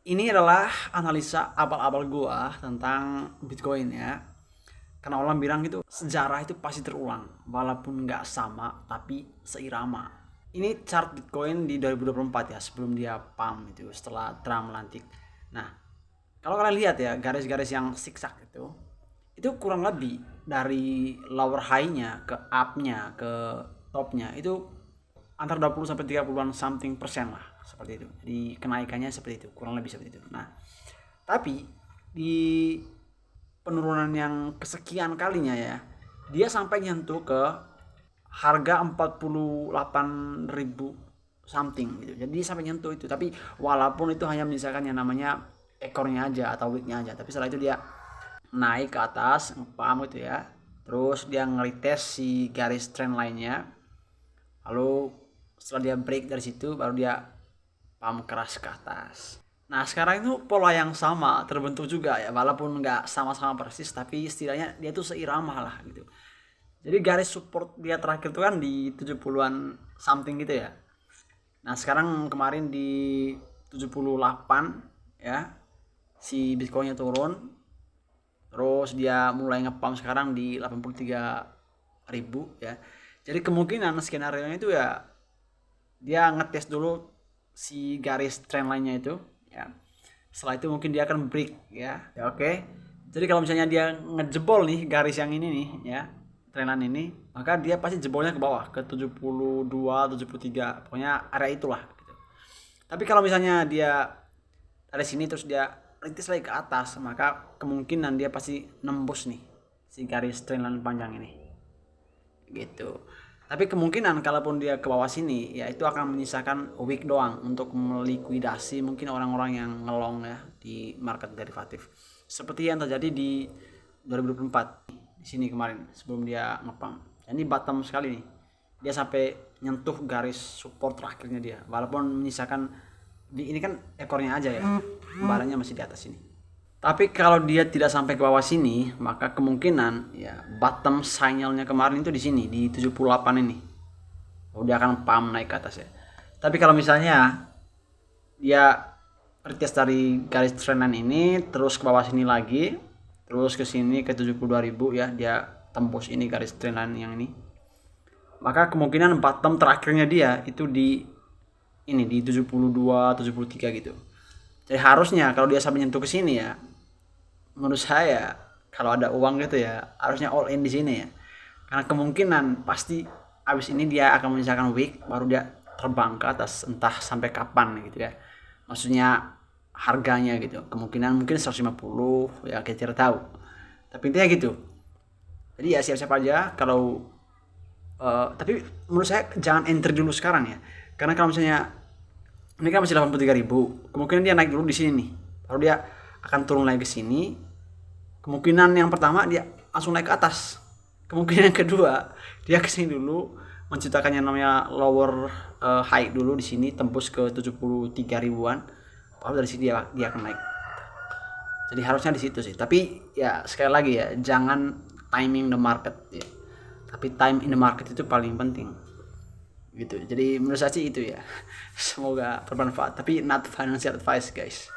Ini adalah analisa abal-abal gua tentang Bitcoin ya. Karena orang bilang gitu, sejarah itu pasti terulang, walaupun nggak sama, tapi seirama. Ini chart Bitcoin di 2024 ya, sebelum dia pump itu, setelah Trump melantik. Nah, kalau kalian lihat ya, garis-garis yang zigzag itu kurang lebih dari lower high-nya ke up-nya ke top-nya itu antara 20 sampai 30-an something persen lah, seperti itu. Jadi kenaikannya seperti itu, kurang lebih seperti itu. Nah, tapi di penurunan yang kesekian kalinya ya, dia sampai nyentuh ke harga 48.000 something gitu. Jadi dia sampai nyentuh itu. Tapi walaupun itu hanya menyisakan yang namanya ekornya aja atau weeknya aja. Tapi setelah itu dia naik ke atas, ngepam gitu ya. Terus dia ngeritest si garis trend lainnya. Lalu setelah dia break dari situ baru dia pump keras ke atas. Nah sekarang itu pola yang sama terbentuk juga ya, walaupun nggak sama-sama persis tapi setidaknya dia tuh seirama lah gitu. Jadi garis support dia terakhir tuh kan di 70-an something gitu ya. Nah sekarang kemarin di 78 ya, si Bitcoinnya turun. Terus dia mulai ngepump sekarang di 83.000 ya. Jadi kemungkinan skenario itu ya dia ngetes dulu si garis trendline-nya itu ya. Setelah itu mungkin dia akan break ya. Ya oke. Jadi kalau misalnya dia ngejebol nih garis yang ini nih ya, trendline ini, maka dia pasti jebolnya ke bawah ke 72, 73. Pokoknya area itulah gitu. Tapi kalau misalnya dia dari sini terus dia rintis lagi ke atas, maka kemungkinan dia pasti nembus nih si garis trendline panjang ini gitu. Tapi kemungkinan kalaupun dia ke bawah sini ya itu akan menyisakan week doang untuk melikuidasi mungkin orang-orang yang ngelong ya di market derivatif. Seperti yang terjadi di 2024 di sini kemarin sebelum dia ngepump. Ini bottom sekali nih. Dia sampai nyentuh garis support terakhirnya dia. Walaupun menyisakan ini kan ekornya aja ya. Barangnya masih di atas sini. Tapi kalau dia tidak sampai ke bawah sini, maka kemungkinan ya bottom signalnya kemarin itu di sini di 78 ini. Oh, dia akan pump naik ke atas ya. Tapi kalau misalnya dia retest dari garis trendline ini terus ke bawah sini lagi, terus ke sini ke 72.000 ya, dia tembus ini garis trendline yang ini. Maka kemungkinan bottom terakhirnya dia itu di ini di 72, 73 gitu. Jadi harusnya kalau dia sampai nyentuh ke sini ya, menurut saya kalau ada uang gitu ya harusnya all in di sini ya, karena kemungkinan pasti abis ini dia akan menyisakan week baru dia terbang ke atas entah sampai kapan gitu ya, maksudnya harganya gitu kemungkinan mungkin 150 ya kita tidak tahu, tapi intinya gitu. Jadi ya siap-siap aja kalau tapi menurut saya jangan enter dulu sekarang ya, karena kalau misalnya ini kan masih 83.000, kemungkinan dia naik dulu di sini nih baru dia akan turun lagi ke sini. Kemungkinan yang pertama dia langsung naik ke atas. Kemungkinan yang kedua dia kesini dulu menciptakan yang namanya lower high dulu di sini tembus ke 73 ribuan. Baru dari sini dia akan naik. Jadi harusnya di situ sih. Tapi ya sekali lagi ya jangan timing the market ya. Tapi time in the market itu paling penting. Gitu. Jadi menurut saya sih itu ya. Semoga bermanfaat. Tapi not financial advice guys.